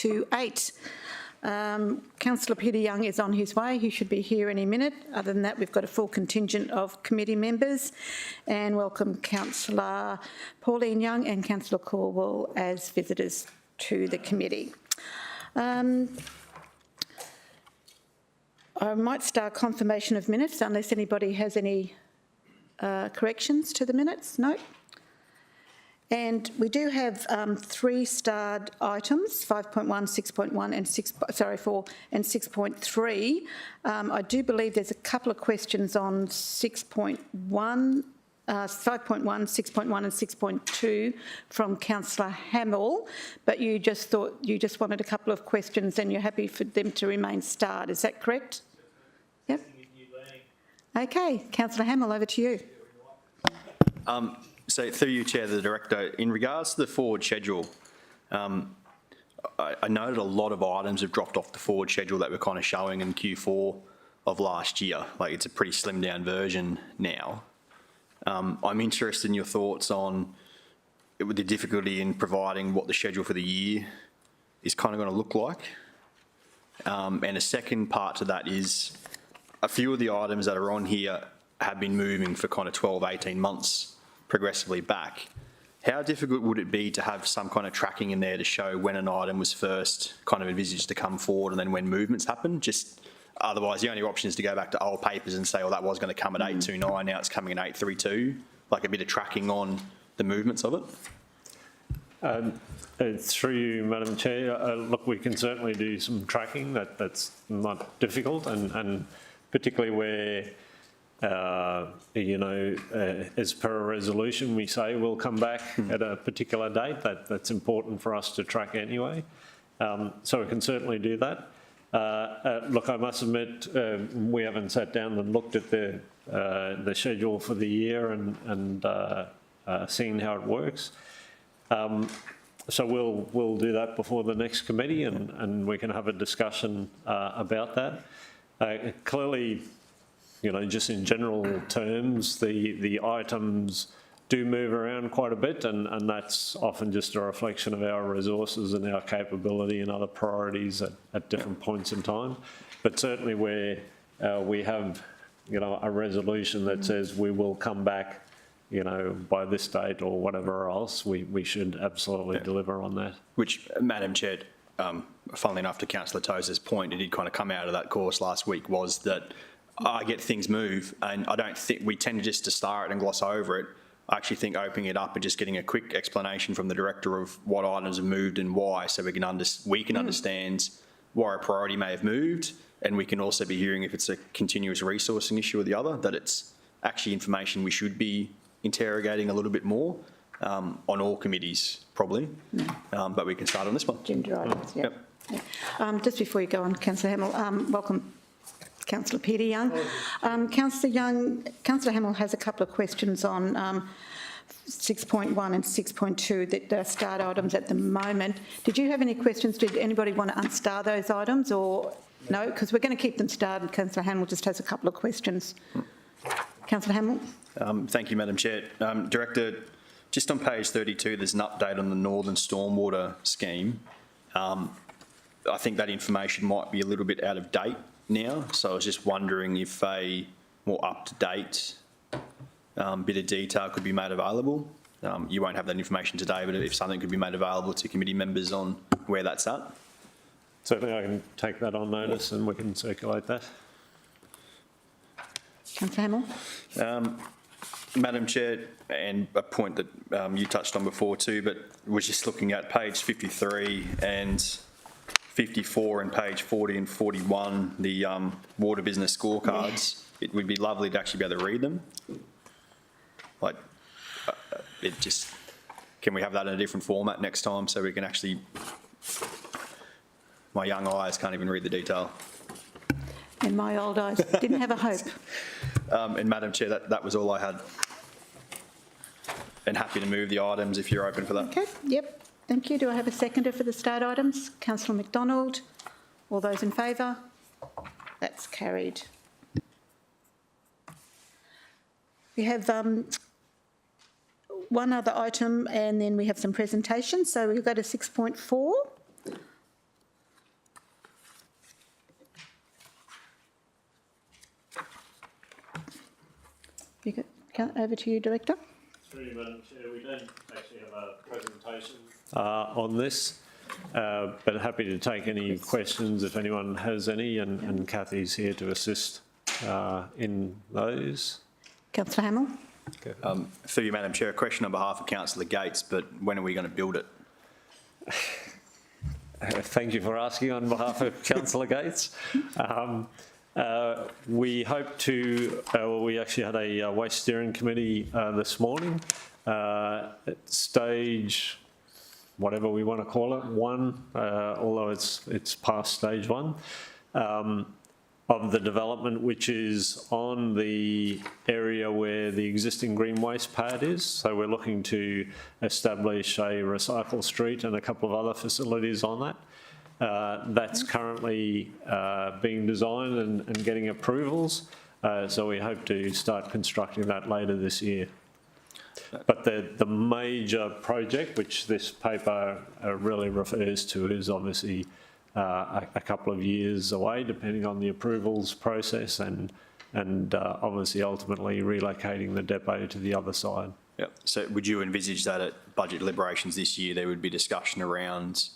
to 8. Councillor Peter Young is on his way. He should be here any minute. Other than that, we've got a full contingent of committee members, and welcome Councillor Pauline Young and Councillor Caldwell as visitors to the committee. I might start confirmation of minutes unless anybody has any corrections to the minutes. No? And we do have 3 starred items, 5.1, 6.1 and 6.3. I do believe there's a couple of questions on 6.1, 5.1, 6.1 and 6.2 from Councillor Hamill, but you just wanted a couple of questions and you're happy for them to remain starred. Is that correct? Yep. Okay, Councillor Hamill, over to you. So through you, Chair, the Director, in regards to the forward schedule, I noted a lot of items have dropped off the forward schedule that were kind of showing in Q4 of last year. Like, it's a pretty slimmed down version now. I'm interested in your thoughts on the difficulty in providing what the schedule for the year is kind of going to look like. And a second part to that is a few of the items that are on here have been moving for kind of 12, 18 months progressively back. How difficult would it be to have some kind of tracking in there to show when an item was first kind of envisaged to come forward and then when movements happen? Just otherwise, the only option is to go back to old papers and say, oh, that was going to come at 829, now it's coming at 832. Like a bit of tracking on the movements of it. Through you, Madam Chair, look, we can certainly do some tracking. That's not difficult, and particularly where as per a resolution, we say we'll come back at a particular date. That's important for us to track anyway. So we can certainly do that. Look, I must admit, we haven't sat down and looked at the schedule for the year and seen how it works. So we'll do that before the next committee, and we can have a discussion about that. Clearly, just in general terms, the items do move around quite a bit, and that's often just a reflection of our resources and our capability and other priorities at different points in time. But certainly where we have, a resolution that says we will come back, by this date or whatever else, we should absolutely deliver on that. Which, Madam Chair, funnily enough to Councillor Tozer's point, it did kind of come out of that course last week, was that I get things move, and I don't think we tend to just to star it and gloss over it. I actually think opening it up and just getting a quick explanation from the Director of what items have moved and why, so we can understand why a priority may have moved, and we can also be hearing if it's a continuous resourcing issue or the other, that it's actually information we should be interrogating a little bit more on all committees, probably. But we can start on this one. Gender items, yep. Just before you go on, Councillor Hamill, welcome Councillor Peter Young. Councillor Hamill has a couple of questions on 6.1 and 6.2 that are starred items at the moment. Did you have any questions? Did anybody want to unstar those items, or no? Because we're going to keep them starred, and Councillor Hamill just has a couple of questions. Councillor Hamill. Thank you, Madam Chair. Director, just on page 32, there's an update on the Northern Stormwater Scheme. I think that information might be a little bit out of date now, so I was just wondering if a more up-to-date bit of detail could be made available. You won't have that information today, but if something could be made available to committee members on where that's at. Certainly I can take that on notice and we can circulate that. Councillor Hamill. Madam Chair, and a point that you touched on before too, but was just looking at page 53 and 54 and page 40 and 41, the water business scorecards. It would be lovely to actually be able to read them. Like, can we have that in a different format next time so we can actually, my young eyes can't even read the detail. And my old eyes didn't have a hope. And Madam Chair, that was all I had. And happy to move the items if you're open for that. Okay, yep. Thank you. Do I have a seconder for the starred items? Councillor McDonald. All those in favour? That's carried. We have one other item and then we have some presentations. So we'll go to 6.4. Over to you, Director. Through you, Madam Chair, we don't actually have a presentation on this, but happy to take any questions if anyone has any, and Kathy's here to assist in those. Councillor Hamill. Through you, Madam Chair, a question on behalf of Councillor Gates, but when are we going to build it? Thank you for asking on behalf of Councillor Gates. We hope to, we actually had a waste steering committee this morning. At stage, whatever we want to call it, 1, although it's past stage 1, of the development, which is on the area where the existing green waste pad is. So we're looking to establish a recycle street and a couple of other facilities on that. That's currently being designed and getting approvals. So we hope to start constructing that later this year. But the major project, which this paper really refers to, is obviously a couple of years away, depending on the approvals process, and obviously ultimately relocating the depot to the other side. Yep. So would you envisage that at budget deliberations this year there would be discussion around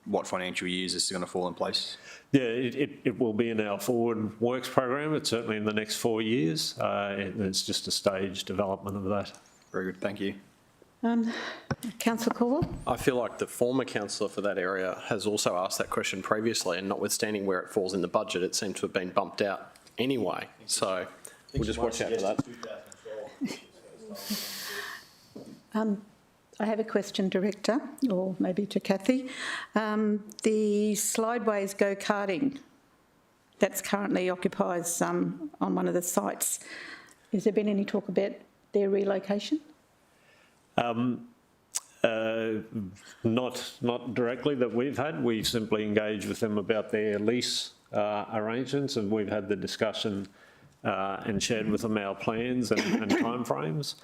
what financial years this is going to fall in place? Yeah, it will be in our forward works program. It's certainly in the next 4 years. It's just a staged development of that. Very good, thank you. Councillor Caldwell. I feel like the former councillor for that area has also asked that question previously, and notwithstanding where it falls in the budget, it seems to have been bumped out anyway. So we'll just watch out for that. I have a question, Director, or maybe to Kathy. The Slideways go-karting that's currently occupies on one of the sites, has there been any talk about their relocation? Not directly that we've had. We've simply engaged with them about their lease arrangements, and we've had the discussion and shared with them our plans and timeframes.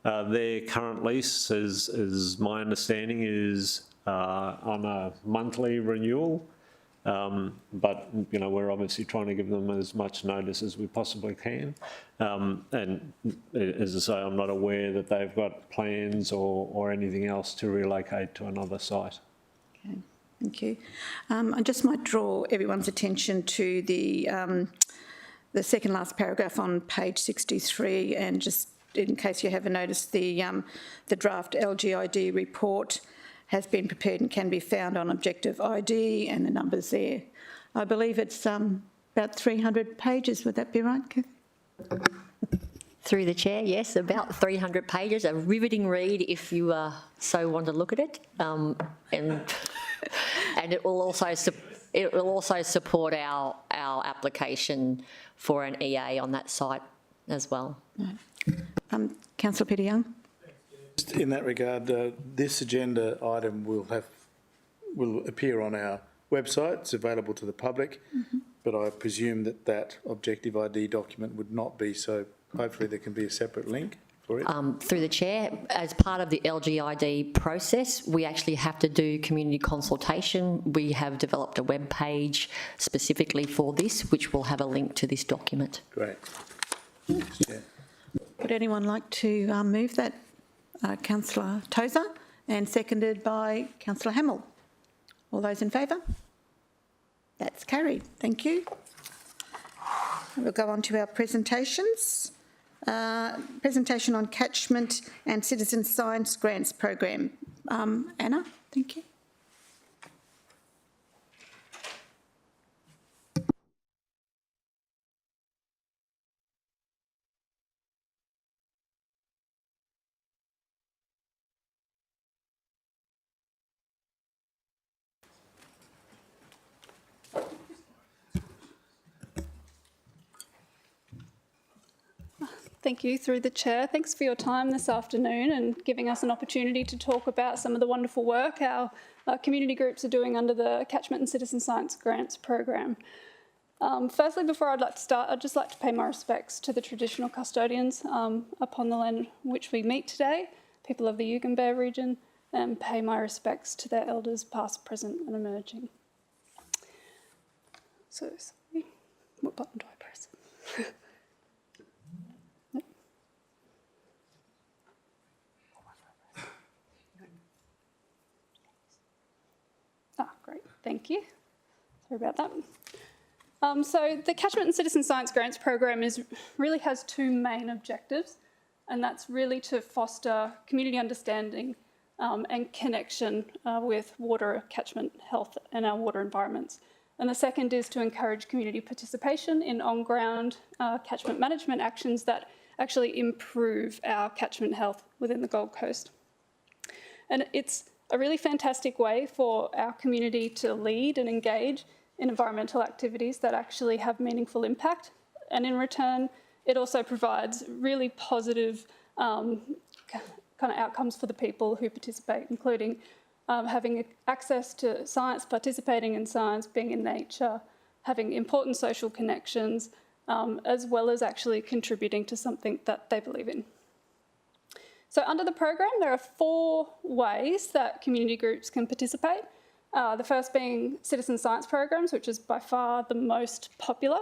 Their current lease, is my understanding, is on a monthly renewal. But, you know, we're obviously trying to give them as much notice as we possibly can. And as I say, I'm not aware that they've got plans or anything else to relocate to another site. Okay, thank you. I just might draw everyone's attention to the second last paragraph on page 63, and just in case you haven't noticed, the draft LGID report has been prepared and can be found on Objective ID, and the numbers there. I believe it's about 300 pages, would that be right, Kathy? Through the chair, yes, about 300 pages, a riveting read if you so want to look at it, and it will also support our application for an EA on that site as well. Right. Councillor Peter Young. In that regard, this agenda item will appear on our website. It's available to the public, but I presume that Objective ID document would not be, so hopefully there can be a separate link for it. Through the chair, as part of the LGID process, we actually have to do community consultation. We have developed a web page specifically for this, which will have a link to this document. Great. Yeah. Would anyone like to move that? Councillor Tozer, and seconded by Councillor Hamill. All those in favour? That's carried. Thank you. We'll go on to our presentations. Presentation on catchment and citizen science grants program. Anna, thank you. Thank you, through the chair. Thanks for your time this afternoon and giving us an opportunity to talk about some of the wonderful work our community groups are doing under the Catchment and Citizen Science Grants program. Firstly, before I'd like to start, I'd just like to pay my respects to the traditional custodians upon the land which we meet today, people of the Yugambeh region, and pay my respects to their elders past, present and emerging. So, sorry, what button do I press? Thank you. Sorry about that. So the Catchment and Citizen Science Grants program really has two main objectives, and that's really to foster community understanding and connection with water catchment health and our water environments. And the second is to encourage community participation in on-ground catchment management actions that actually improve our catchment health within the Gold Coast. And it's a really fantastic way for our community to lead and engage in environmental activities that actually have meaningful impact. And in return, it also provides really positive kind of outcomes for the people who participate, including having access to science, participating in science, being in nature, having important social connections, as well as actually contributing to something that they believe in. So under the program, there are 4 ways that community groups can participate. The first being citizen science programs, which is by far the most popular,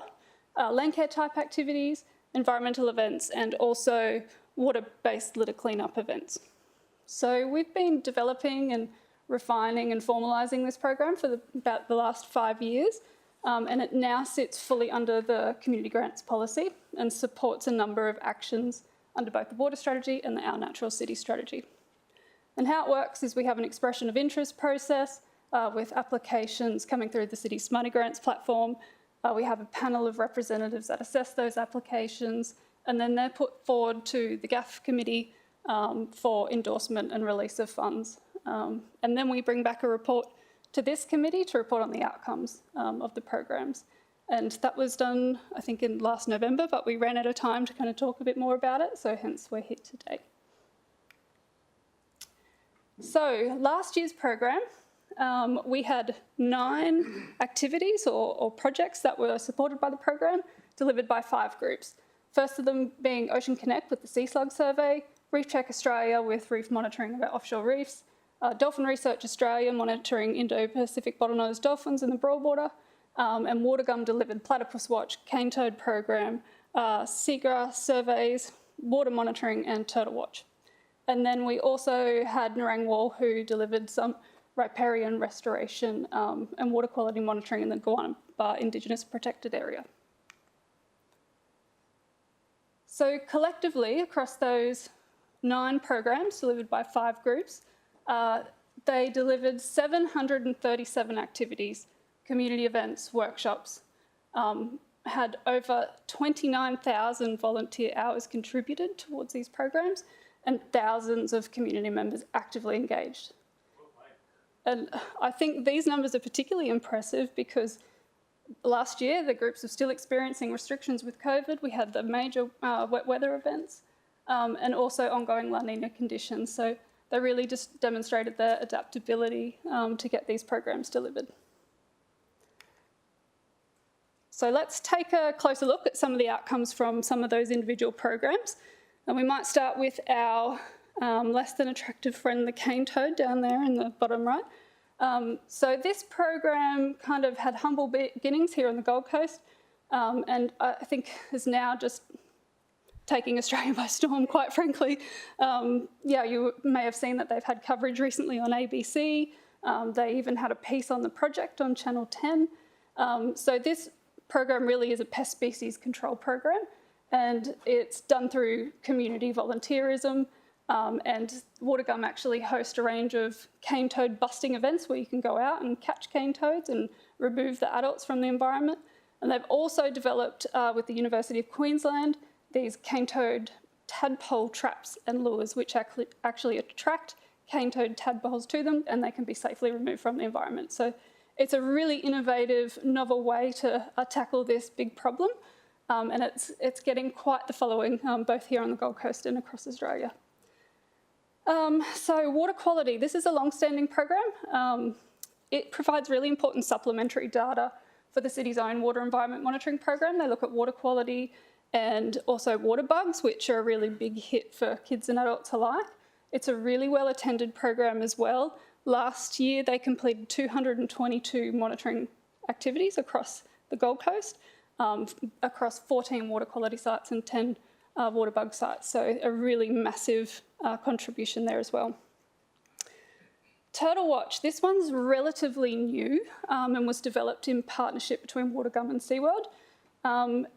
land care type activities, environmental events, and also water-based litter cleanup events. So we've been developing and refining and formalising this program for about the last 5 years, and it now sits fully under the community grants policy and supports a number of actions under both the water strategy and the Our Natural City strategy. And how it works is we have an expression of interest process with applications coming through the City Smarty Grants platform. We have a panel of representatives that assess those applications, and then they're put forward to the GAF committee for endorsement and release of funds. And then we bring back a report to this committee to report on the outcomes of the programs. And that was done, I think, in last November, but we ran out of time to kind of talk a bit more about it, so hence we're here today. So last year's program, we had 9 activities or projects that were supported by the program, delivered by 5 groups. First of them being Ocean Connect with the Sea Slug Survey, Reef Check Australia with reef monitoring of our offshore reefs, Dolphin Research Australia monitoring Indo-Pacific bottlenose dolphins in the Broadwater, and Watergum delivered Platypus Watch, Cane Toad Program, seagrass surveys, water monitoring and Turtle Watch. And then we also had Narangwal, who delivered some riparian restoration and water quality monitoring in the Gooniyba Indigenous Protected Area. So collectively, across those 9 programs delivered by 5 groups, they delivered 737 activities, community events, workshops, had over 29,000 volunteer hours contributed towards these programs, and thousands of community members actively engaged. And I think these numbers are particularly impressive because last year the groups were still experiencing restrictions with COVID. We had the major wet weather events and also ongoing La Nina conditions. So they really just demonstrated their adaptability to get these programs delivered. So let's take a closer look at some of the outcomes from some of those individual programs. And we might start with our less than attractive friend, the cane toad, down there in the bottom right. So this program kind of had humble beginnings here on the Gold Coast, and I think is now just taking Australia by storm, quite frankly. Yeah, you may have seen that they've had coverage recently on ABC. They even had a piece on the project on Channel 10. So this program really is a pest species control program, and it's done through community volunteerism, and Watergum actually host a range of cane toad busting events where you can go out and catch cane toads and remove the adults from the environment. And they've also developed with the University of Queensland these cane toad tadpole traps and lures which actually attract cane toad tadpoles to them, and they can be safely removed from the environment. So it's a really innovative, novel way to tackle this big problem, and it's getting quite the following both here on the Gold Coast and across Australia. So water quality, this is a long-standing program. It provides really important supplementary data for the city's own water environment monitoring program. They look at water quality and also water bugs, which are a really big hit for kids and adults alike. It's a really well-attended program as well. Last year, they completed 222 monitoring activities across the Gold Coast, across 14 water quality sites and 10 water bug sites. So a really massive contribution there as well. Turtle Watch, this one's relatively new and was developed in partnership between Watergum and SeaWorld.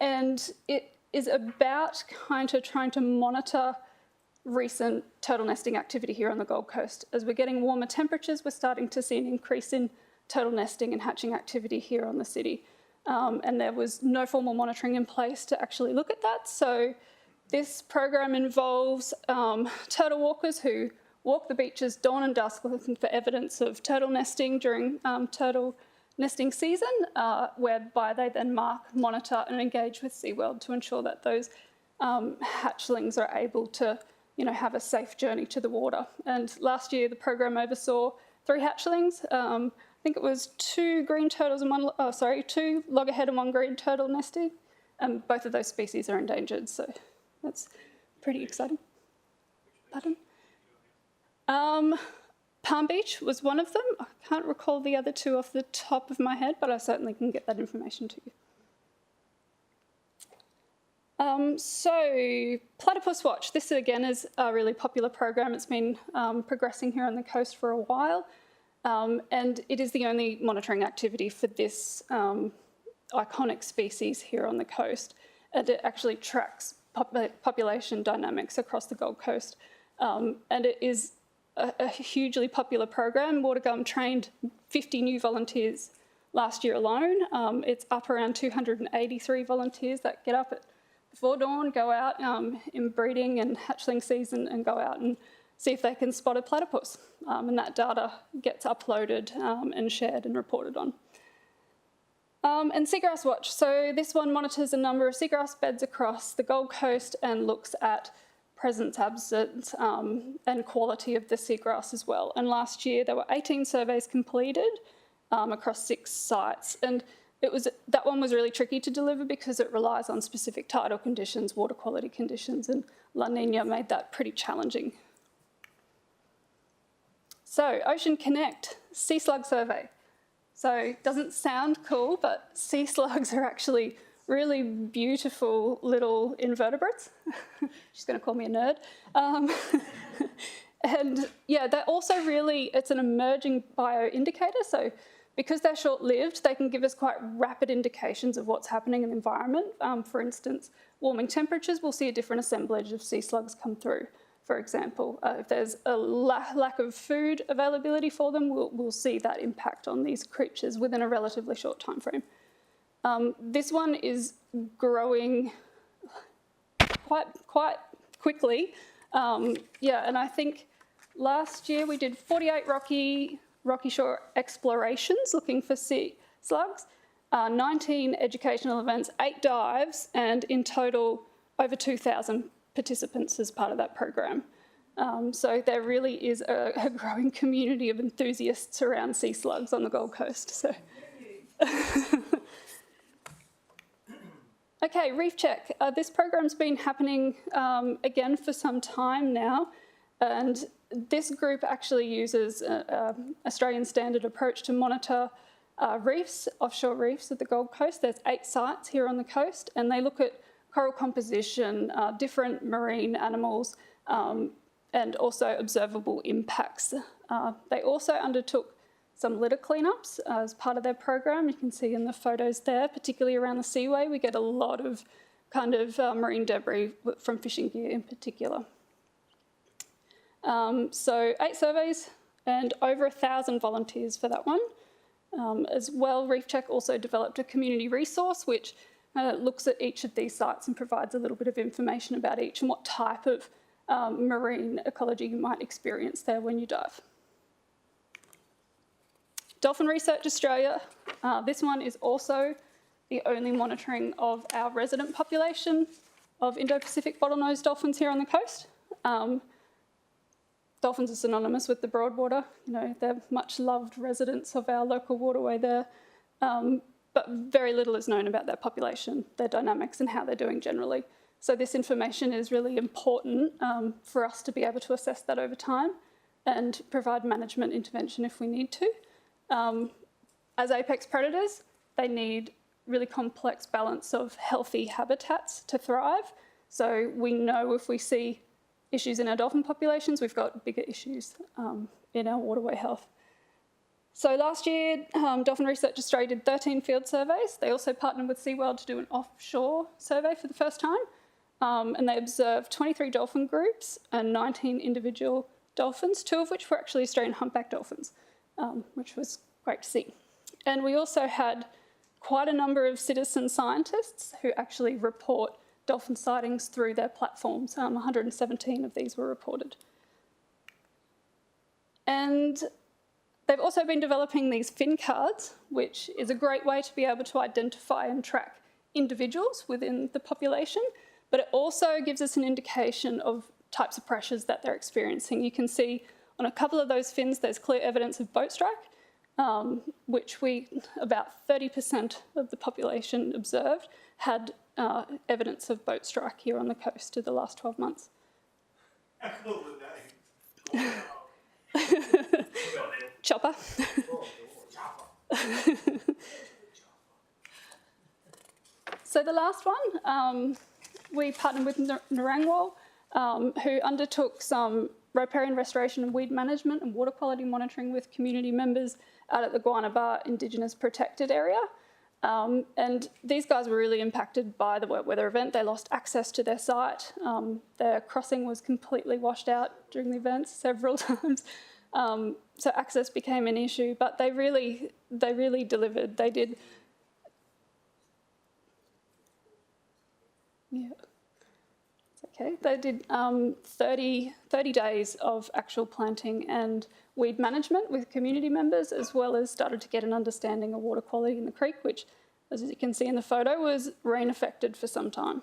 And it is about kind of trying to monitor recent turtle nesting activity here on the Gold Coast. As we're getting warmer temperatures, we're starting to see an increase in turtle nesting and hatching activity here on the city. And there was no formal monitoring in place to actually look at that. So this program involves turtle walkers who walk the beaches dawn and dusk looking for evidence of turtle nesting during turtle nesting season, whereby they then mark, monitor and engage with SeaWorld to ensure that those hatchlings are able to have a safe journey to the water. And last year the program oversaw 3 hatchlings. I think it was 2 green turtles and 2 loggerhead and 1 green turtle nesting. And both of those species are endangered, so that's pretty exciting. Pardon? Palm Beach was one of them. I can't recall the other 2 off the top of my head, but I certainly can get that information to you. So Platypus Watch, this again is a really popular program. It's been progressing here on the coast for a while, and it is the only monitoring activity for this iconic species here on the coast. And it actually tracks population dynamics across the Gold Coast. And it is a hugely popular program. Watergum trained 50 new volunteers last year alone. It's up around 283 volunteers that get up before dawn, go out in breeding and hatchling season and go out and see if they can spot a platypus. And that data gets uploaded and shared and reported on. And Seagrass Watch. So this one monitors a number of seagrass beds across the Gold Coast and looks at presence, absence and quality of the seagrass as well. And last year there were 18 surveys completed across 6 sites. And that one was really tricky to deliver because it relies on specific tidal conditions, water quality conditions, and La Nina made that pretty challenging. So Ocean Connect, sea slug survey. So it doesn't sound cool, but sea slugs are actually really beautiful little invertebrates. She's going to call me a nerd. And yeah, they're also really, it's an emerging bioindicator. So because they're short-lived, they can give us quite rapid indications of what's happening in the environment. For instance, warming temperatures, we'll see a different assemblage of sea slugs come through. For example, if there's a lack of food availability for them, we'll see that impact on these creatures within a relatively short time frame. This one is growing quite quickly. Yeah, and I think last year we did 48 rocky shore explorations looking for sea slugs, 19 educational events, 8 dives, and in total over 2,000 participants as part of that program. So there really is a growing community of enthusiasts around sea slugs on the Gold Coast. So. Okay, Reef Check. This program's been happening again for some time now, and this group actually uses an Australian standard approach to monitor reefs, offshore reefs at the Gold Coast. There's 8 sites here on the coast, and they look at coral composition, different marine animals, and also observable impacts. They also undertook some litter cleanups as part of their program. You can see in the photos there, particularly around the seaway, we get a lot of kind of marine debris from fishing gear in particular. So 8 surveys and over 1,000 volunteers for that one. As well, Reef Check also developed a community resource which looks at each of these sites and provides a little bit of information about each and what type of marine ecology you might experience there when you dive. Dolphin Research Australia, this one is also the only monitoring of our resident population of Indo-Pacific bottlenose dolphins here on the coast. Dolphins are synonymous with the Broadwater. You know, they're much loved residents of our local waterway there, but very little is known about their population, their dynamics and how they're doing generally. So this information is really important for us to be able to assess that over time and provide management intervention if we need to. As apex predators, they need really complex balance of healthy habitats to thrive. So we know if we see issues in our dolphin populations, we've got bigger issues in our waterway health. So last year, Dolphin Research Australia did 13 field surveys. They also partnered with SeaWorld to do an offshore survey for the first time. And they observed 23 dolphin groups and 19 individual dolphins, 2 of which were actually Australian humpback dolphins, which was great to see. And we also had quite a number of citizen scientists who actually report dolphin sightings through their platforms. 117 of these were reported. And they've also been developing these fin cards, which is a great way to be able to identify and track individuals within the population, but it also gives us an indication of types of pressures that they're experiencing. You can see on a couple of those fins, there's clear evidence of boat strike, which about 30% of the population observed had evidence of boat strike here on the coast in the last 12 months. Chopper. So the last one, we partnered with Narangwal, who undertook some riparian restoration and weed management and water quality monitoring with community members out at the Guanaba Indigenous Protected Area. And these guys were really impacted by the wet weather event. They lost access to their site. Their crossing was completely washed out during the event several times. So access became an issue, but they really delivered. They did. Yeah. Okay, they did 30 days of actual planting and weed management with community members, as well as started to get an understanding of water quality in the creek, which, as you can see in the photo, was rain affected for some time.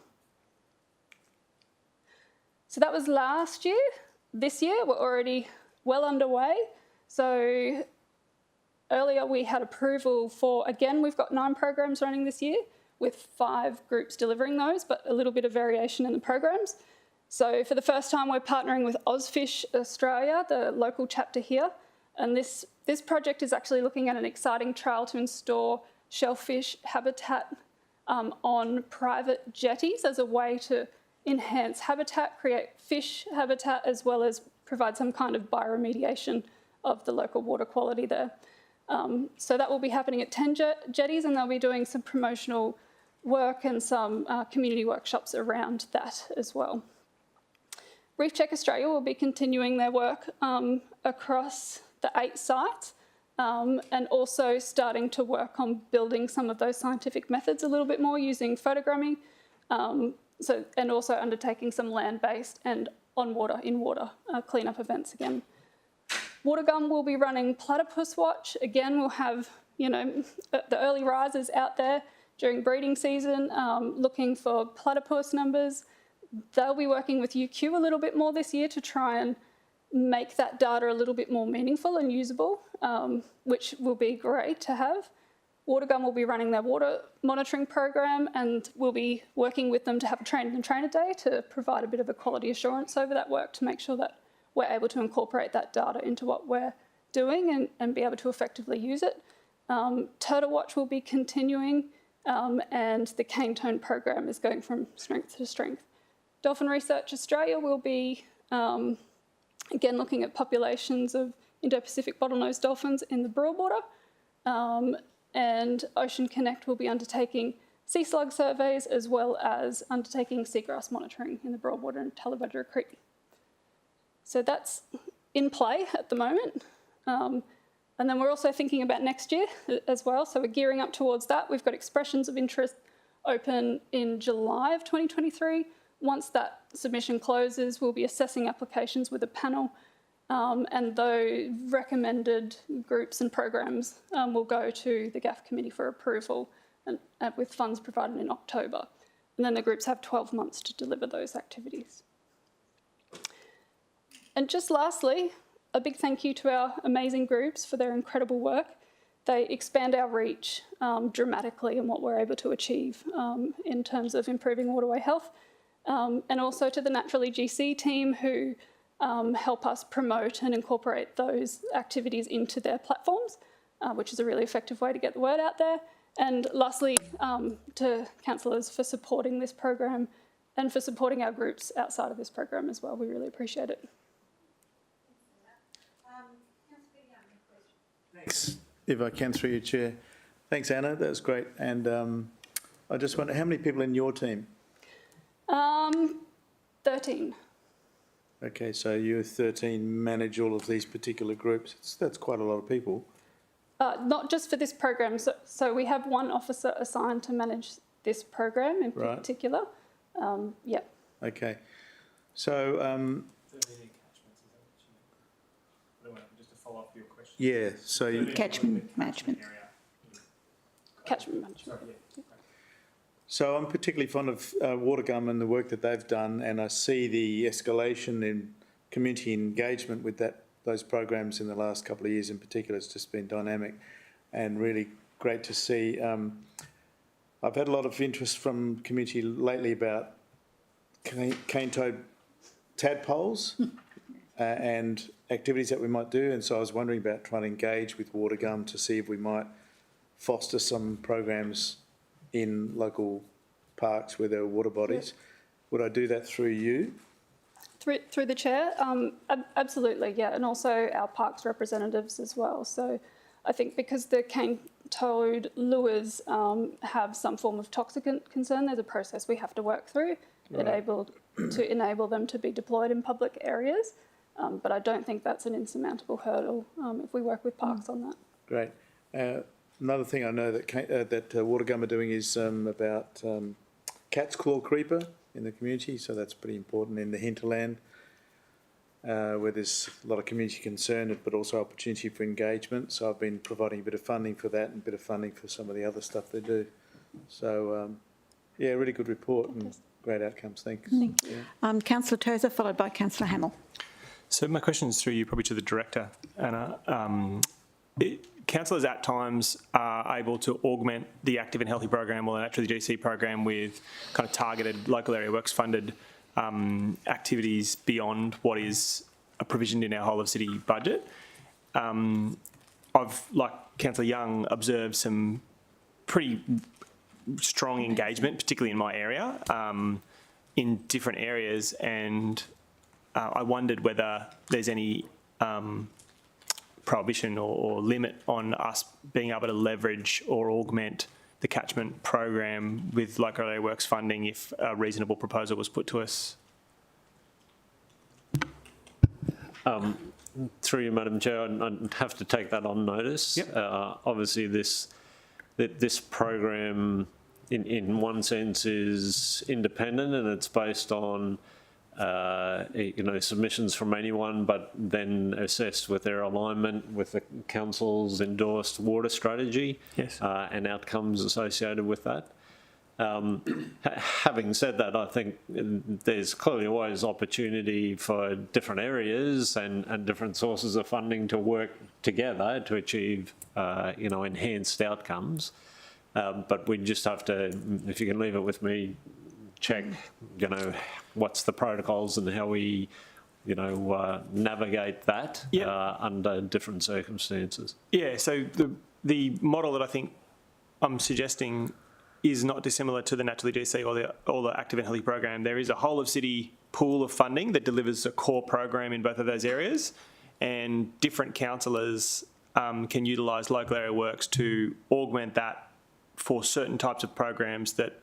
So that was last year. This year, we're already well underway. So earlier we had approval for, again, we've got 9 programs running this year, with 5 groups delivering those, but a little bit of variation in the programs. So for the first time, we're partnering with Ozfish Australia, the local chapter here. And this project is actually looking at an exciting trial to install shellfish habitat on private jetties as a way to enhance habitat, create fish habitat, as well as provide some kind of bioremediation of the local water quality there. So that will be happening at 10 jetties, and they'll be doing some promotional work and some community workshops around that as well. Reef Check Australia will be continuing their work across the 8 sites and also starting to work on building some of those scientific methods a little bit more using photogramming, and also undertaking some land-based and in-water cleanup events again. Watergum will be running Platypus Watch. Again, we'll have, the early risers out there during breeding season looking for platypus numbers. They'll be working with UQ a little bit more this year to try and make that data a little bit more meaningful and usable, which will be great to have. Watergum will be running their water monitoring program, and we'll be working with them to have a train and trainer day to provide a bit of a quality assurance over that work to make sure that we're able to incorporate that data into what we're doing and be able to effectively use it. Turtle Watch will be continuing, and the cane tone program is going from strength to strength. Dolphin Research Australia will be, again, looking at populations of Indo-Pacific bottlenose dolphins in the Broadwater, and Ocean Connect will be undertaking sea slug surveys as well as undertaking seagrass monitoring in the Broadwater and Talabudgera Creek. So that's in play at the moment. And then we're also thinking about next year as well. So we're gearing up towards that. We've got expressions of interest open in July of 2023. Once that submission closes, we'll be assessing applications with a panel, and those recommended groups and programs will go to the GAF committee for approval and with funds provided in October. And then the groups have 12 months to deliver those activities. And just lastly, a big thank you to our amazing groups for their incredible work. They expand our reach dramatically in what we're able to achieve in terms of improving waterway health. And also to the Naturally GC team who help us promote and incorporate those activities into their platforms, which is a really effective way to get the word out there. And lastly, to councillors for supporting this program and for supporting our groups outside of this program as well. We really appreciate it. Thanks. If I can, through you, Chair. Thanks, Anna. That was great. And I just wonder, how many people in your team? 13. Okay, so you 13 manage all of these particular groups. That's quite a lot of people. Not just for this program. So we have one officer assigned to manage this program in Right. particular. Yeah. Okay. So, Just to follow up your question. yeah, so Catchment management. Catchment management. So I'm particularly fond of Watergum and the work that they've done, and I see the escalation in community engagement with those programs in the last couple of years in particular. It's just been dynamic and really great to see. I've had a lot of interest from community lately about cane toad tadpoles and activities that we might do, and so I was wondering about trying to engage with Watergum to see if we might foster some programs in local parks where there are water bodies. Would I do that through you? Through the chair, absolutely, yeah, and also our parks representatives as well. So I think because the cane toad lures have some form of toxicant concern, there's a process we have to work through to enable them to be deployed in public areas. But I don't think that's an insurmountable hurdle if we work with parks on that. Great. Another thing I know that Watergum are doing is about cat's claw creeper in the community, so that's pretty important in the hinterland, where there's a lot of community concern, but also opportunity for engagement. So I've been providing a bit of funding for that and a bit of funding for some of the other stuff they do. So, yeah, really good report and great outcomes. Thanks. Thank you. Yeah. Councillor Tozer, followed by Councillor Hamill. So my question is through you, probably to the Director, Anna. Councillors at times are able to augment the Active and Healthy program or the Naturally GC program with kind of targeted local area works funded activities beyond what is provisioned in our whole of city budget. I've, like Councillor Young, observed some pretty strong engagement, particularly in my area, in different areas, and I wondered whether there's any prohibition or limit on us being able to leverage or augment the catchment program with local area works funding if a reasonable proposal was put to us. Through you, Madam Chair, I'd have to take that on notice. Yep. Obviously, this program, in one sense, is independent, and it's based on submissions from anyone, but then assessed with their alignment with the council's endorsed water strategy. Yes. And outcomes associated with that. Having said that, I think there's clearly always opportunity for different areas and different sources of funding to work together to achieve, enhanced outcomes. But we just have to, if you can leave it with me, check, what's the protocols and how we, navigate that under different circumstances. Yeah, so the model that I think I'm suggesting is not dissimilar to the Naturally GC or the Active and Healthy program. There is a whole of city pool of funding that delivers a core program in both of those areas, and different councillors can utilise local area works to augment that for certain types of programs that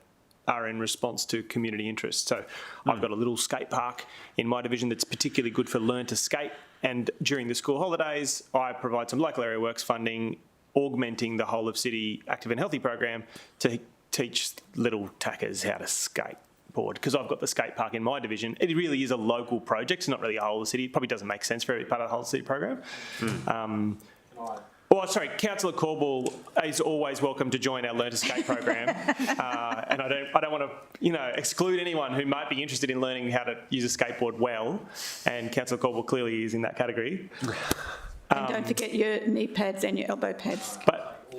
are in response to community interest. So I've got a little skate park in my division that's particularly good for learn to skate, and during the school holidays I provide some local area works funding augmenting the whole of city Active and Healthy program to teach little tackers how to skateboard, because I've got the skate park in my division. It really is a local project, it's not really a whole of the city. It probably doesn't make sense for every part of the whole of the city program. Councillor Corbell is always welcome to join our Learn to Skate program, and I don't want to, exclude anyone who might be interested in learning how to use a skateboard well, and Councillor Corbell clearly is in that category. And don't forget your knee pads and your elbow pads. But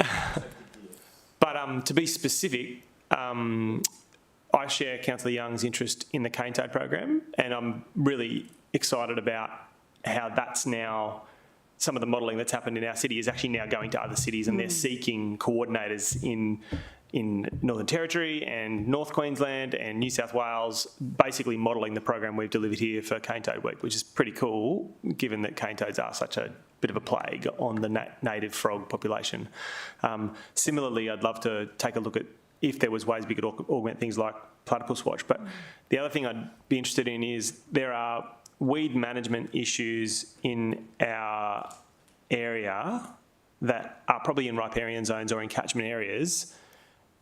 to be specific, I share Councillor Young's interest in the cane toad program, and I'm really excited about how that's now, some of the modelling that's happened in our city is actually now going to other cities, and they're seeking coordinators in Northern Territory and North Queensland and New South Wales, basically modelling the program we've delivered here for cane toad week, which is pretty cool, given that cane toads are such a bit of a plague on the native frog population. Similarly, I'd love to take a look at if there was ways we could augment things like platypus watch. But the other thing I'd be interested in is there are weed management issues in our area that are probably in riparian zones or in catchment areas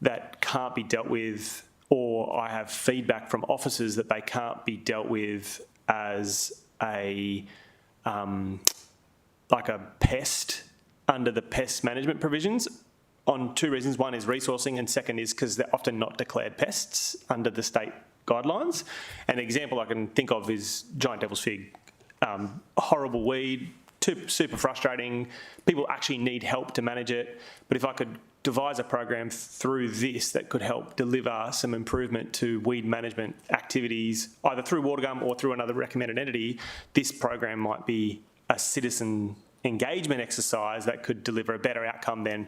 that can't be dealt with, or I have feedback from officers that they can't be dealt with as a like a pest under the pest management provisions, on two reasons. One is resourcing, and second is because they're often not declared pests under the state guidelines. An example I can think of is giant devil's fig. Horrible weed, super frustrating. People actually need help to manage it. But if I could devise a program through this that could help deliver some improvement to weed management activities, either through Watergum or through another recommended entity, this program might be a citizen engagement exercise that could deliver a better outcome than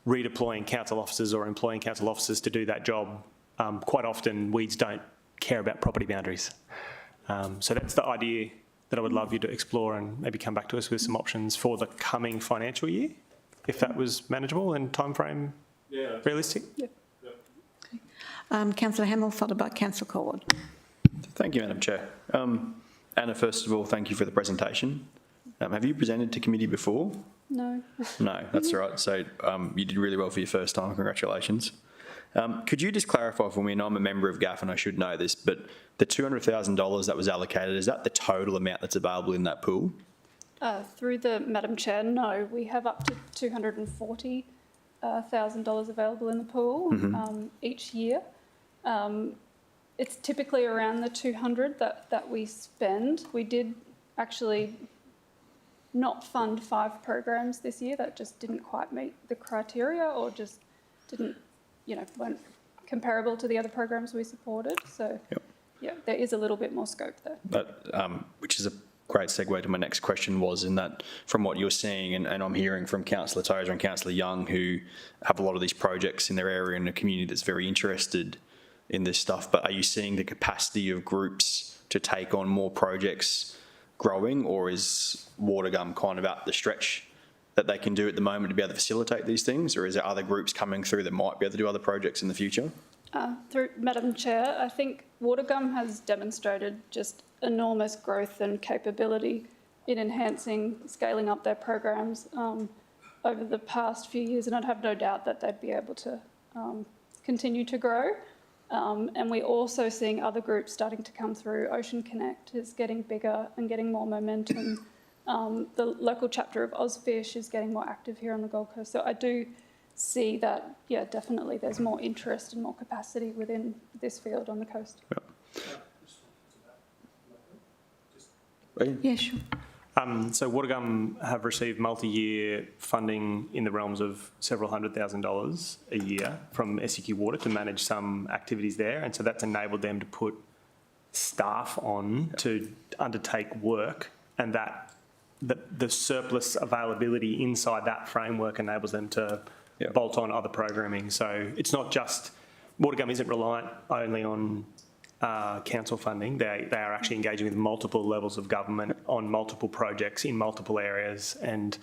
redeploying council officers or employing council officers to do that job. Quite often, weeds don't care about property boundaries. So that's the idea that I would love you to explore and maybe come back to us with some options for the coming financial year, if that was manageable and timeframe realistic. Councillor Hamill, followed by Councillor Colwood. Thank you, Madam Chair. Anna, first of all, thank you for the presentation. Have you presented to committee before? No. No, that's all right. So you did really well for your first time. Congratulations. Could you just clarify for me, and I'm a member of GAF and I should know this, but the $200,000 that was allocated, is that the total amount that's available in that pool? Through the Madam Chair, no, we have up to $240,000 available in the pool each year. It's typically around the 200 that we spend. We did actually not fund 5 programs this year that just didn't quite meet the criteria or just didn't, weren't comparable to the other programs we supported. So, yeah, there is a little bit more scope there. Which is a great segue to my next question, was in that from what you're seeing, and I'm hearing from Councillor Tozer and Councillor Young, who have a lot of these projects in their area and a community that's very interested in this stuff, but are you seeing the capacity of groups to take on more projects growing, or is Watergum kind of at the stretch that they can do at the moment to be able to facilitate these things, or is there other groups coming through that might be able to do other projects in the future? Through Madam Chair, I think Watergum has demonstrated just enormous growth and capability in enhancing, scaling up their programs over the past few years, and I'd have no doubt that they'd be able to continue to grow. And we're also seeing other groups starting to come through. Ocean Connect is getting bigger and getting more momentum. The local chapter of Ozfish is getting more active here on the Gold Coast. So I do see that, yeah, definitely there's more interest and more capacity within this field on the coast. Yeah, sure. So Watergum have received multi-year funding in the realms of several $100,000 a year from SEQ Water to manage some activities there, and so that's enabled them to put staff on to undertake work, and that the surplus availability inside that framework enables them to bolt on other programming. So it's not just, Watergum isn't reliant only on council funding. They are actually engaging with multiple levels of government on multiple projects in multiple areas, and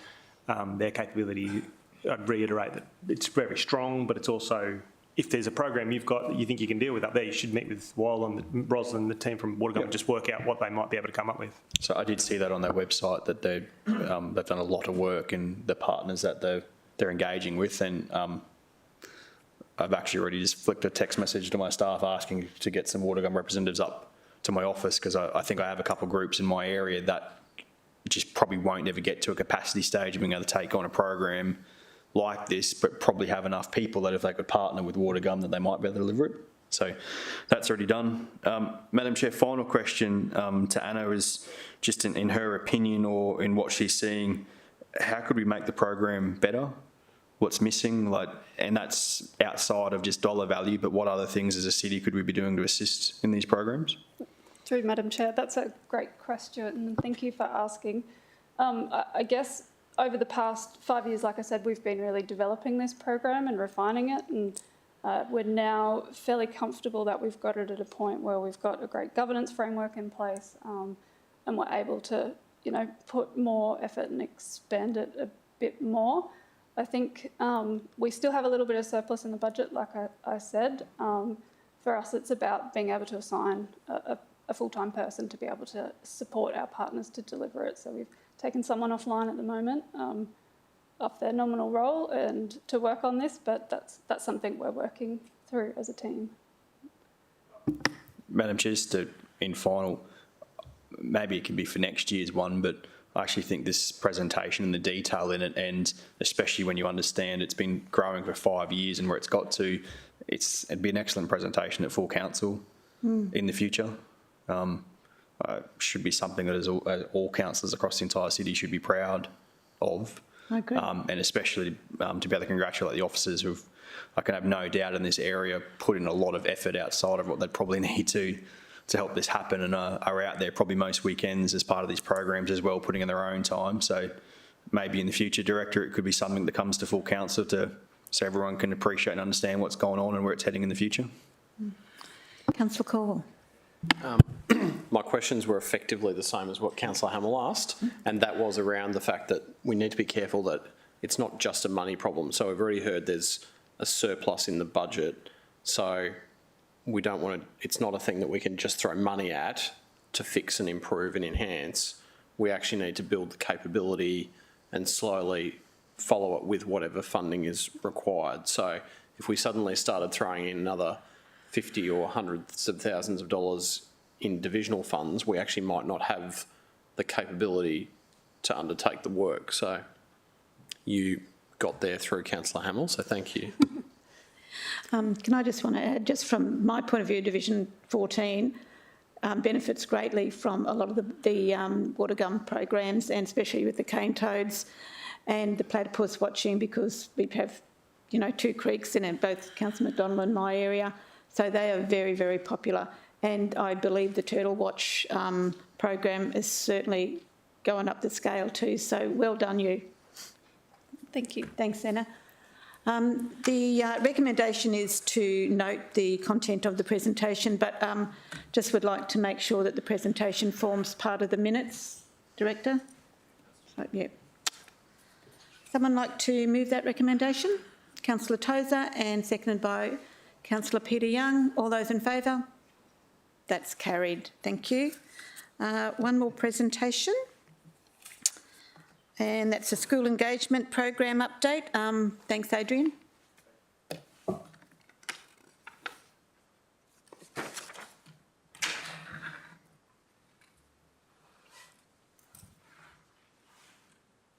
their capability, I'd reiterate that it's very strong, but it's also, if there's a program you've got that you think you can deal with up there, you should meet with Roslyn, the team from Watergum, and just work out what they might be able to come up with. So I did see that on their website, that they've done a lot of work in the partners that they're engaging with, and I've actually already just flicked a text message to my staff asking to get some Watergum representatives up to my office, because I think I have a couple of groups in my area that just probably won't ever get to a capacity stage of being able to take on a program like this, but probably have enough people that if they could partner with Watergum that they might be able to deliver it. So that's already done. Madam Chair, final question to Anna is just in her opinion, or in what she's seeing, how could we make the program better? What's missing, and that's outside of just dollar value, but what other things as a city could we be doing to assist in these programs? Through Madam Chair, that's a great question, and thank you for asking. I guess over the past 5 years, like I said, we've been really developing this program and refining it, and We're now fairly comfortable that we've got it at a point where we've got a great governance framework in place, and we're able to, put more effort and expand it a bit more. I think we still have a little bit of surplus in the budget, like I said. For us, it's about being able to assign a full-time person to be able to support our partners to deliver it. So we've taken someone offline at the moment, off their nominal role, and to work on this, but that's something we're working through as a team. Madam Chair, just in final, maybe it can be for next year's one, but I actually think this presentation and the detail in it, and especially when you understand it's been growing for 5 years and where it's got to, it'd be an excellent presentation at full council in the future. Should be something that all councillors across the entire city should be proud of. I agree. And especially to be able to congratulate the officers who've, I can have no doubt in this area, put in a lot of effort outside of what they'd probably need to help this happen, and are out there probably most weekends as part of these programs as well, putting in their own time. So maybe in the future, Director, it could be something that comes to full council so everyone can appreciate and understand what's going on and where it's heading in the future. Councillor Cole. My questions were effectively the same as what Councillor Hamill asked, and that was around the fact that we need to be careful that it's not just a money problem. So we've already heard there's a surplus in the budget, so we don't want to, it's not a thing that we can just throw money at to fix and improve and enhance. We actually need to build the capability and slowly follow it with whatever funding is required. So if we suddenly started throwing in another 50 or hundreds of thousands of dollars in divisional funds, we actually might not have the capability to undertake the work. So you got there through Councillor Hamill, so thank you. Can I just want to add, just from my point of view, Division 14 benefits greatly from a lot of the water gun programs, and especially with the cane toads and the platypus watching, because we have, 2 creeks in it, both Councillor McDonald and my area, so they are very, very popular. And I believe the Turtle Watch program is certainly going up the scale too, so well done you. Thank you. Thanks, Anna. The recommendation is to note the content of the presentation, but just would like to make sure that the presentation forms part of the minutes, Director. So, yeah. Someone like to move that recommendation? Councillor Tozer, and seconded by Councillor Peter Young. All those in favour? That's carried. Thank you. One more presentation. And that's a school engagement program update. Thanks, Adrian.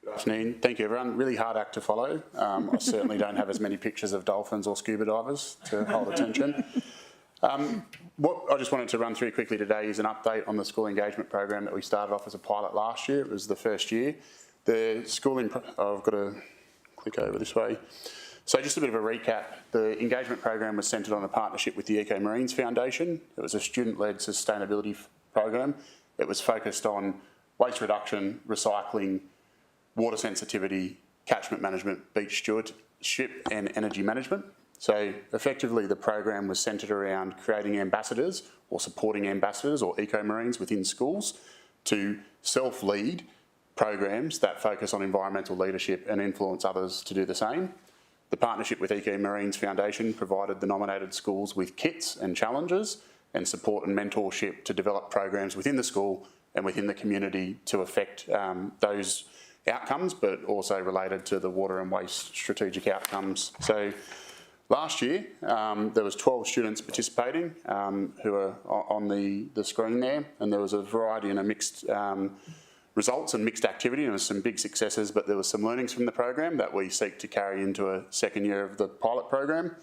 Good afternoon. Thank you, everyone. Really hard act to follow. I certainly don't have as many pictures of dolphins or scuba divers to hold attention. What I just wanted to run through quickly today is an update on the school engagement program that we started off as a pilot last year. It was the first year. The schooling, I've got to click over this way. So just a bit of a recap. The engagement program was centred on a partnership with the Eco Marines Foundation. It was a student-led sustainability program. It was focused on waste reduction, recycling, water sensitivity, catchment management, beach stewardship and energy management. So effectively the program was centred around creating ambassadors or supporting ambassadors or Eco Marines within schools to self-lead programs that focus on environmental leadership and influence others to do the same. The partnership with Eco Marines Foundation provided the nominated schools with kits and challenges and support and mentorship to develop programs within the school and within the community to affect those outcomes, but also related to the water and waste strategic outcomes. So last year, there was 12 students participating who are on the screen there, and there was a variety and a mixed results and mixed activity, and there was some big successes, but there were some learnings from the program that we seek to carry into a second year of the pilot program.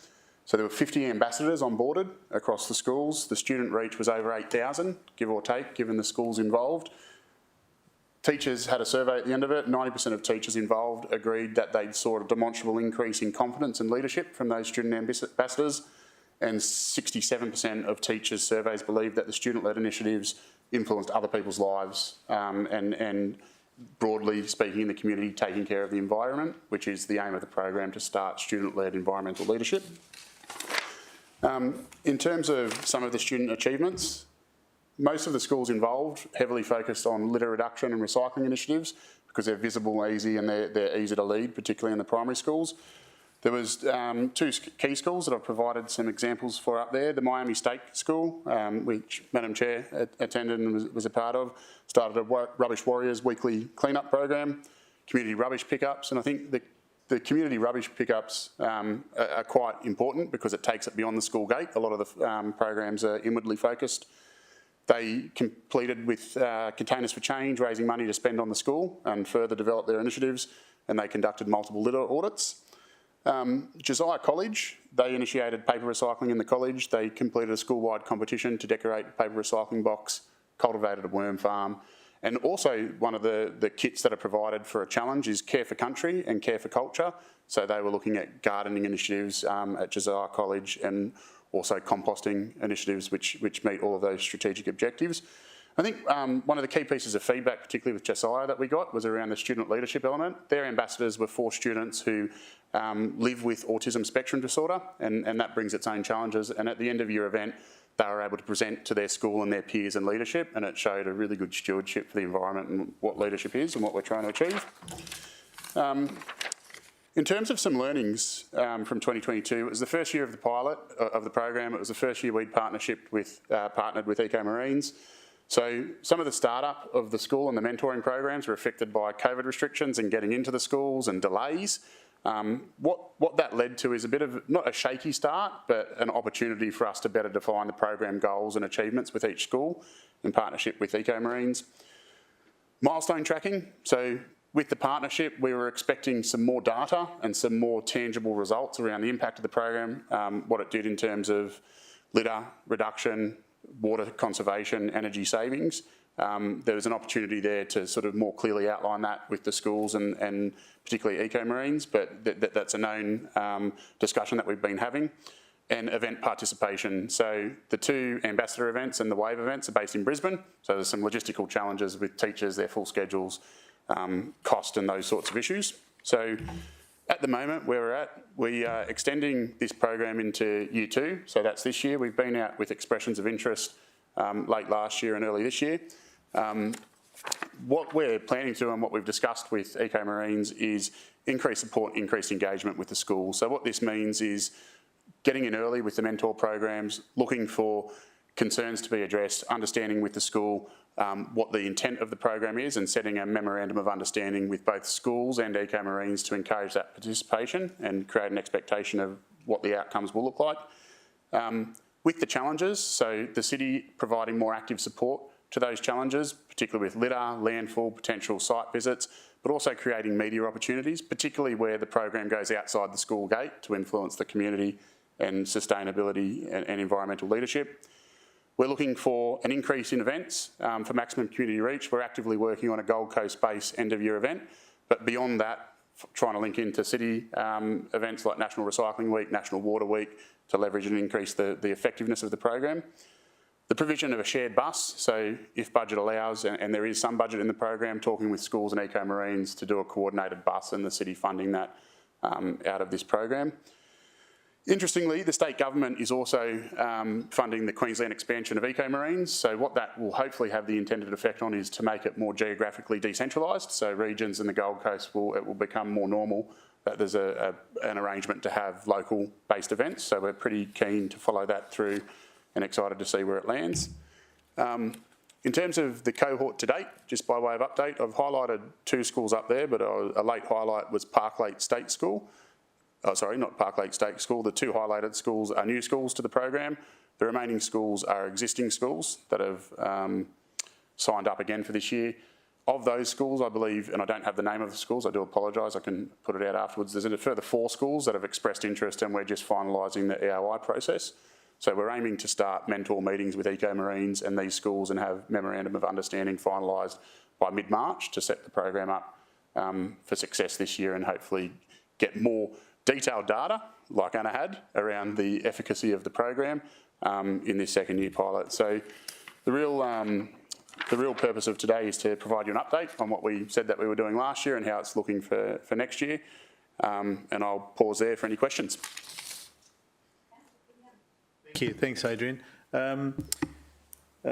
So there were 50 ambassadors onboarded across the schools. The student reach was over 8,000, give or take, given the schools involved. Teachers had a survey at the end of it. 90% of teachers involved agreed that they'd saw a demonstrable increase in confidence and leadership from those student ambassadors, and 67% of teachers' surveys believed that the student-led initiatives influenced other people's lives and broadly speaking in the community, taking care of the environment, which is the aim of the program, to start student-led environmental leadership. In terms of some of the student achievements, most of the schools involved heavily focused on litter reduction and recycling initiatives because they're visible, easy, and they're easy to lead, particularly in the primary schools. There was two key schools that I've provided some examples for up there. The Miami State School, which Madam Chair attended and was a part of, started a Rubbish Warriors weekly cleanup program, community rubbish pickups, and I think the community rubbish pickups are quite important because it takes it beyond the school gate. A lot of the programs are inwardly focused. They completed with Containers for Change, raising money to spend on the school and further develop their initiatives, and they conducted multiple litter audits. Josiah College, they initiated paper recycling in the college. They completed a school-wide competition to decorate a paper recycling box, cultivated a worm farm, and also one of the kits that are provided for a challenge is Care for Country and Care for Culture. So they were looking at gardening initiatives at Josiah College and also composting initiatives which meet all of those strategic objectives. I think one of the key pieces of feedback, particularly with Josiah, that we got was around the student leadership element. Their ambassadors were 4 students who live with autism spectrum disorder, and that brings its own challenges. And at the end of your event, they were able to present to their school and their peers and leadership, and it showed a really good stewardship for the environment and what leadership is and what we're trying to achieve. In terms of some learnings from 2022, it was the first year of the pilot of the program. It was the first year we'd partnered with Eco Marines. So some of the startup of the school and the mentoring programs were affected by COVID restrictions and getting into the schools and delays. What that led to is a bit of, not a shaky start, but an opportunity for us to better define the program goals and achievements with each school in partnership with Eco Marines. Milestone tracking. So with the partnership, we were expecting some more data and some more tangible results around the impact of the program, what it did in terms of litter reduction, water conservation, energy savings. There was an opportunity there to sort of more clearly outline that with the schools and particularly Eco Marines, but that's a known discussion that we've been having. And event participation. So the 2 ambassador events and the WAVE events are based in Brisbane. So there's some logistical challenges with teachers, their full schedules, cost and those sorts of issues. So at the moment where we're at, we are extending this program into Year 2. So that's this year. We've been out with expressions of interest late last year and early this year. What we're planning to do and what we've discussed with Eco Marines is increased support, increased engagement with the school. So what this means is getting in early with the mentor programs, looking for concerns to be addressed, understanding with the school what the intent of the program is and setting a memorandum of understanding with both schools and Eco Marines to encourage that participation and create an expectation of what the outcomes will look like. With the challenges, so the city providing more active support to those challenges, particularly with litter, landfill, potential site visits, but also creating media opportunities, particularly where the program goes outside the school gate to influence the community and sustainability and environmental leadership. We're looking for an increase in events for maximum community reach. We're actively working on a Gold Coast-based end-of-year event, but beyond that, trying to link into city events like National Recycling Week, National Water Week, to leverage and increase the effectiveness of the program. The provision of a shared bus, so if budget allows, and there is some budget in the program, talking with schools and Eco Marines to do a coordinated bus and the city funding that out of this program. Interestingly, the state government is also funding the Queensland expansion of Eco Marines. So what that will hopefully have the intended effect on is to make it more geographically decentralised. So regions in the Gold Coast it will become more normal that there's an arrangement to have local-based events. So we're pretty keen to follow that through and excited to see where it lands. In terms of the cohort to date, just by way of update, I've highlighted 2 schools up there, but a late highlight was Park Lake State School. Oh, sorry, not Park Lake State School. The 2 highlighted schools are new schools to the program. The remaining schools are existing schools that have signed up again for this year. Of those schools, I believe, and I don't have the name of the schools, I do apologise, I can put it out afterwards. There's a further 4 schools that have expressed interest and we're just finalising the EOI process. So we're aiming to start mentor meetings with Eco Marines and these schools and have memorandum of understanding finalised by mid-March to set the program up for success this year and hopefully get more detailed data, like Anna had, around the efficacy of the program in this second year pilot. So the real purpose of today is to provide you an update on what we said that we were doing last year and how it's looking for next year. And I'll pause there for any questions. Thank you. Thanks, Adrian. A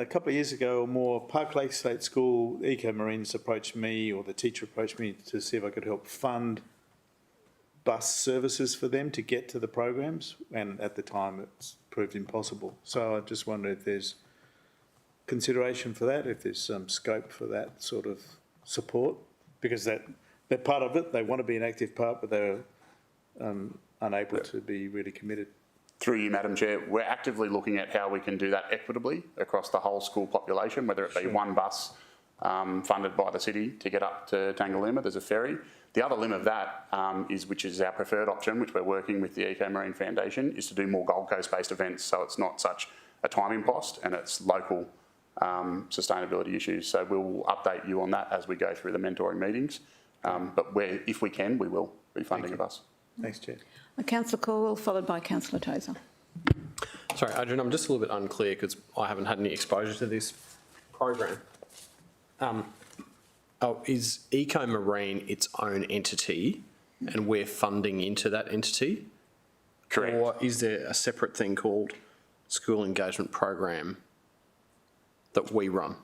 couple of years ago or more, Park Lake State School Eco Marines approached me, or the teacher approached me to see if I could help fund bus services for them to get to the programs, and at the time it's proved impossible. So I just wonder if there's consideration for that, if there's some scope for that sort of support, because they're part of it, they want to be an active part, but they're unable to be really committed. Through you, Madam Chair, we're actively looking at how we can do that equitably across the whole school population, whether it be one bus funded by the city to get up to Tangalooma, there's a ferry. The other limb of that which is our preferred option, which we're working with the Eco Marine Foundation, is to do more Gold Coast-based events, so it's not such a time impost and it's local sustainability issues. So we'll update you on that as we go through the mentoring meetings. But if we can, we will be funding a bus. Thanks, Chair. Councillor Caldwell, followed by Councillor Tozer. Sorry, Adrian, I'm just a little bit unclear because I haven't had any exposure to this program. Is Eco Marine its own entity and we're funding into that entity? Correct. Or is there a separate thing called School Engagement Program that we run?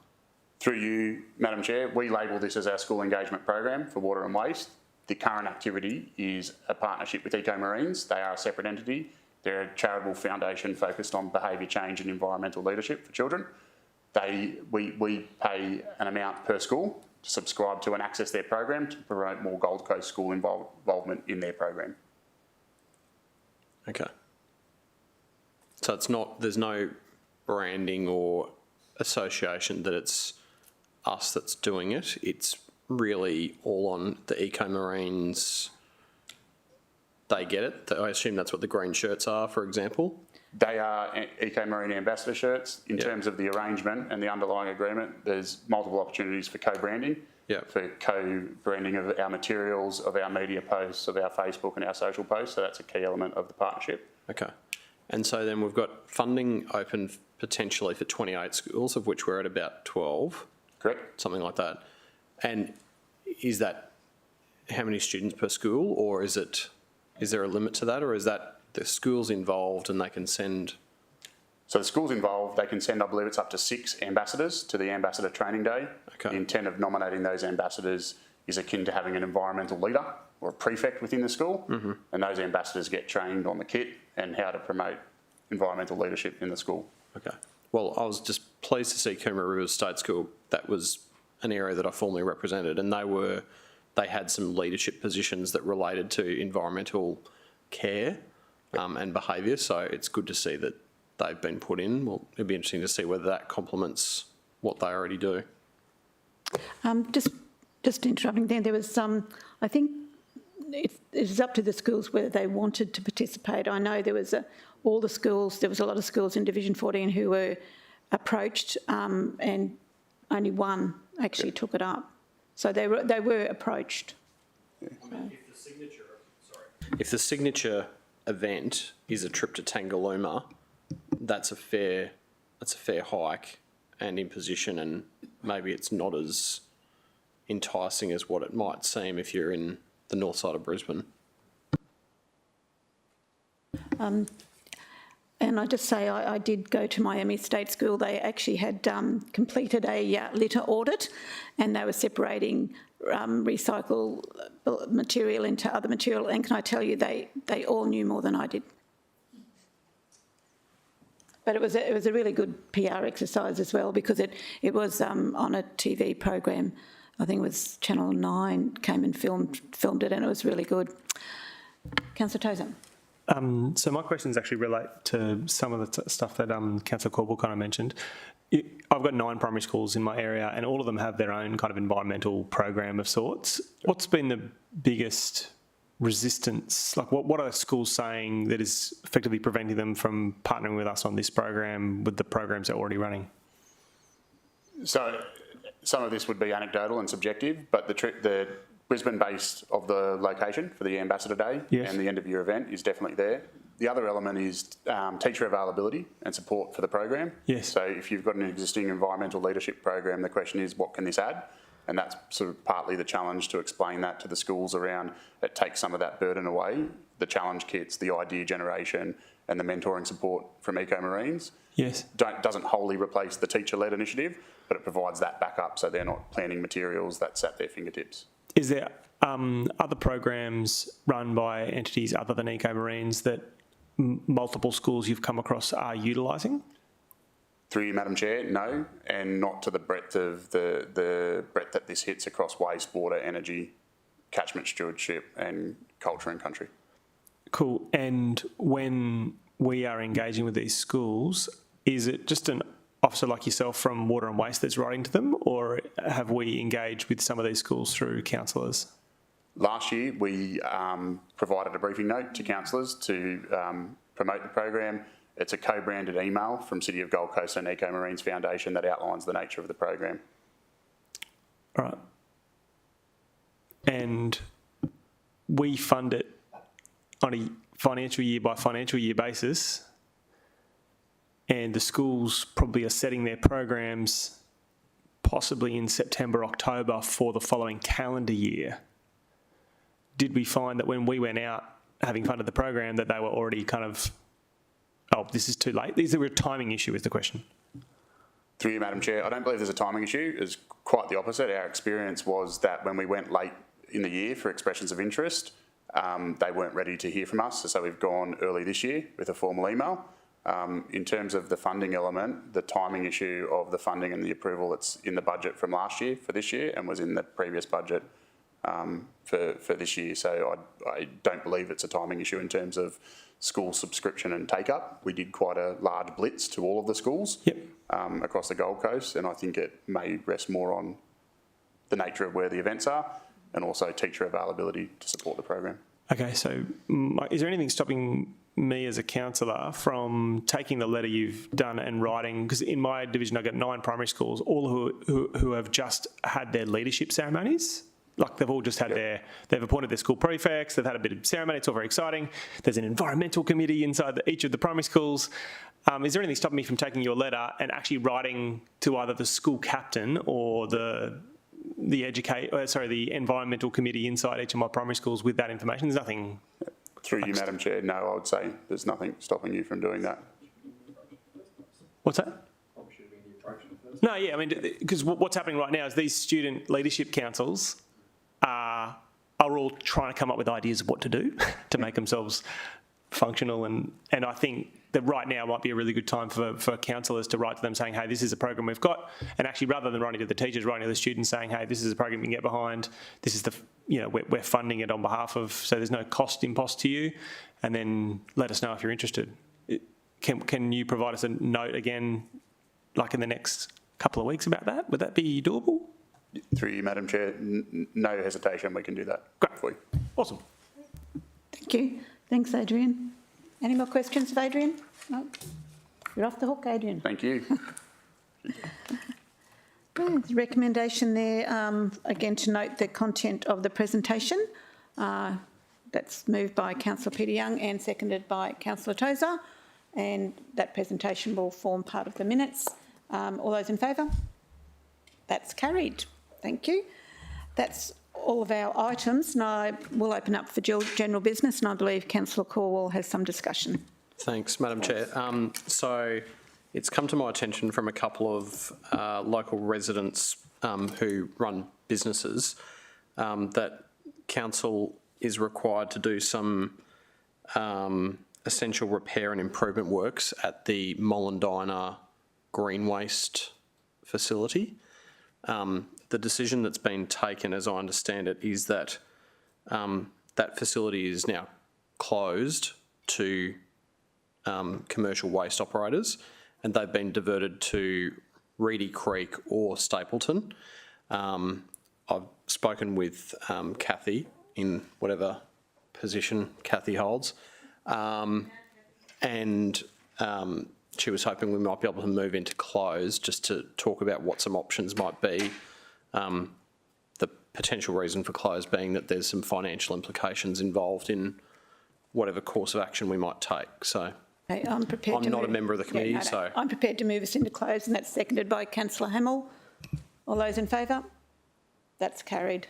Through you, Madam Chair, we label this as our school engagement program for water and waste. The current activity is a partnership with Eco Marines. They are a separate entity. They're a charitable foundation focused on behaviour change and environmental leadership for children. We pay an amount per school to subscribe to and access their program to promote more Gold Coast school involvement in their program. Okay. So there's no branding or association that it's us that's doing it. It's really all on the Eco Marines. They get it. I assume that's what the green shirts are, for example. They are Eco Marine ambassador shirts. In terms of the arrangement and the underlying agreement, there's multiple opportunities for co-branding. For co-branding of our materials, of our media posts, of our Facebook and our social posts. So that's a key element of the partnership. Okay. And so then we've got funding open potentially for 28 schools, of which we're at about 12. Correct. Something like that. And is that how many students per school, or is there a limit to that, or is that the schools involved and they can send? So the schools involved, they can send, I believe it's up to 6 ambassadors to the Ambassador Training Day. Okay. The intent of nominating those ambassadors is akin to having an environmental leader or a prefect within the school. And those ambassadors get trained on the kit and how to promote environmental leadership in the school. Okay. Well, I was just pleased to see Coomera Rivers State School. That was an area that I formerly represented, and they had some leadership positions that related to environmental care and behaviour. So it's good to see that they've been put in. Well, it'd be interesting to see whether that complements what they already do. Just interrupting there was I think it is up to the schools whether they wanted to participate. I know there was all the schools, there was a lot of schools in Division 14 who were approached and only one actually took it up. So they were approached. If the signature event is a trip to Tangalooma, that's a fair hike and imposition, and maybe it's not as enticing as what it might seem if you're in the north side of Brisbane. And I just say I did go to Miami State School. They actually had completed a litter audit, and they were separating recycled material into other material. And can I tell you, they all knew more than I did. But it was a really good PR exercise as well, because it was on a TV program. I think it was Channel 9 came and filmed it, and it was really good. Councillor Tozer. So my questions actually relate to some of the stuff that Councillor Caldwell kind of mentioned. I've got 9 primary schools in my area, and all of them have their own kind of environmental program of sorts. What's been the biggest resistance? Like, what are schools saying that is effectively preventing them from partnering with us on this program with the programs they're already running? So some of this would be anecdotal and subjective, but the Brisbane-based of the location for the Ambassador Day and the end of year event is definitely there. The other element is teacher availability and support for the program. Yes. So if you've got an existing environmental leadership program, the question is, what can this add? And that's sort of partly the challenge to explain that to the schools around. It takes some of that burden away, the challenge kits, the idea generation, and the mentoring support from Eco Marines Yes. doesn't wholly replace the teacher-led initiative, but it provides that backup so they're not planning materials that's at their fingertips. Is there other programs run by entities other than Eco Marines that multiple schools you've come across are utilising? Through you, Madam Chair, no, and not to the breadth of the breadth that this hits across waste, water, energy, catchment stewardship and culture and country. Cool. And when we are engaging with these schools, is it just an officer like yourself from Water and Waste that's writing to them, or have we engaged with some of these schools through counsellors? Last year, we provided a briefing note to councillors to promote the program. It's a co-branded email from City of Gold Coast and Eco Marines Foundation that outlines the nature of the program. All right. And we fund it on a financial year by financial year basis, and the schools probably are setting their programs possibly in September, October for the following calendar year. Did we find that when we went out having funded the program that they were already kind of, oh, this is too late? Is there a timing issue is the question? Through you, Madam Chair, I don't believe there's a timing issue. It's quite the opposite. Our experience was that when we went late in the year for expressions of interest, they weren't ready to hear from us. So we've gone early this year with a formal email. In terms of the funding element, the timing issue of the funding and the approval, it's in the budget from last year for this year and was in the previous budget for this year. So I don't believe it's a timing issue in terms of school subscription and take-up. We did quite a large blitz to all of the schools across the Gold Coast, and I think it may rest more on the nature of where the events are and also teacher availability to support the program. Okay, so is there anything stopping me as a councillor from taking the letter you've done and writing, because in my division I've got 9 primary schools, all who have just had their leadership ceremonies. Like they've all just had they've appointed their school prefects, they've had a bit of ceremony, it's all very exciting. There's an environmental committee inside each of the primary schools. Is there anything stopping me from taking your letter and actually writing to either the school captain or the environmental committee inside each of my primary schools with that information? There's nothing. Through you, Madam Chair, no, I would say there's nothing stopping you from doing that. What's that? No, yeah, I mean, because what's happening right now is these student leadership councils are all trying to come up with ideas of what to do to make themselves functional, and I think that right now might be a really good time for councillors to write to them saying, hey, this is a program we've got, and actually rather than writing to the teachers, writing to the students saying, hey, this is a program you can get behind, this is we're funding it on behalf of, so there's no cost impost to you, and then let us know if you're interested. Can you provide us a note again, like in the next couple of weeks about that? Would that be doable? Through you, Madam Chair, no hesitation, we can do that. Great. For you. Awesome. Thank you. Thanks, Adrian. Any more questions of Adrian? No? You're off the hook, Adrian. Thank you. The recommendation there, again, to note the content of the presentation. That's moved by Councillor Peter Young and seconded by Councillor Tozer, and that presentation will form part of the minutes. All those in favour? That's carried. Thank you. That's all of our items. Now we'll open up for general business, and I believe Councillor Corwell has some discussion. Thanks, Madam Chair. So it's come to my attention from a couple of local residents who run businesses that council is required to do some essential repair and improvement works at the Mollendina green waste facility. The decision that's been taken, as I understand it, is that that facility is now closed to commercial waste operators, and they've been diverted to Reedy Creek or Stapleton. I've spoken with Kathy in whatever position Kathy holds, and she was hoping we might be able to move into close just to talk about what some options might be. The potential reason for close being that there's some financial implications involved in whatever course of action we might take. So Okay, I'm prepared I'm not a member of the committee, so I'm prepared to move us into close, and that's seconded by Councillor Hamill. All those in favour? That's carried.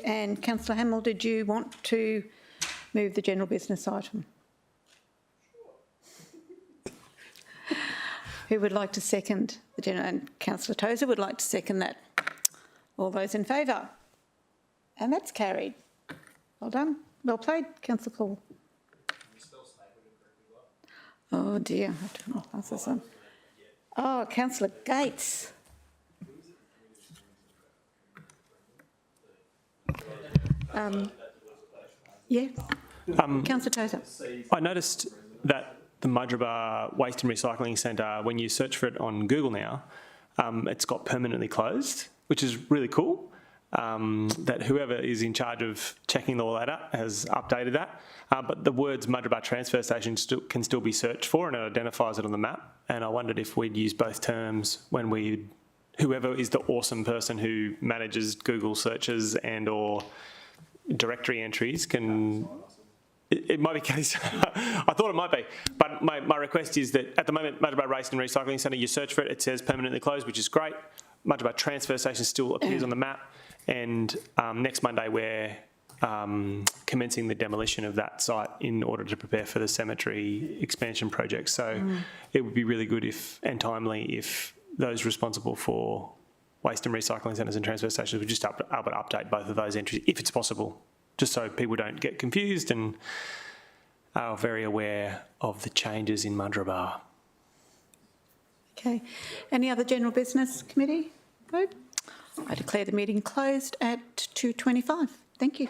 And councillor Hamill, did you want to move the general business item? Who would like to second the general? And councillor Tozer would like to second that. All those in favour? And that's carried. Well done. Well played, councillor Paul. Oh dear, I have to pass this on. Oh, councillor Gates. Yeah. Councillor Tozer. I noticed that the Mudgeeraba Waste and Recycling Centre, when you search for it on Google now, it's got permanently closed, which is really cool. That whoever is in charge of checking all that up has updated that. But the words Mudgeeraba Transfer Station can still be searched for, and it identifies it on the map. And I wondered if we'd use both terms when whoever is the awesome person who manages Google searches and or directory entries can. It might be case. I thought it might be, but my request is that at the moment, Mudgeeraba Waste and Recycling Centre, you search for it, it says permanently closed, which is great. Mudgeeraba Transfer Station still appears on the map, and next Monday we're commencing the demolition of that site in order to prepare for the cemetery expansion project. So it would be really good and timely if those responsible for waste and recycling centres and transfer stations would just able to update both of those entries if it's possible, just so people don't get confused and are very aware of the changes in Mudgeeraba. Okay. Any other general business, committee? No? I declare the meeting closed at 2:25. Thank you.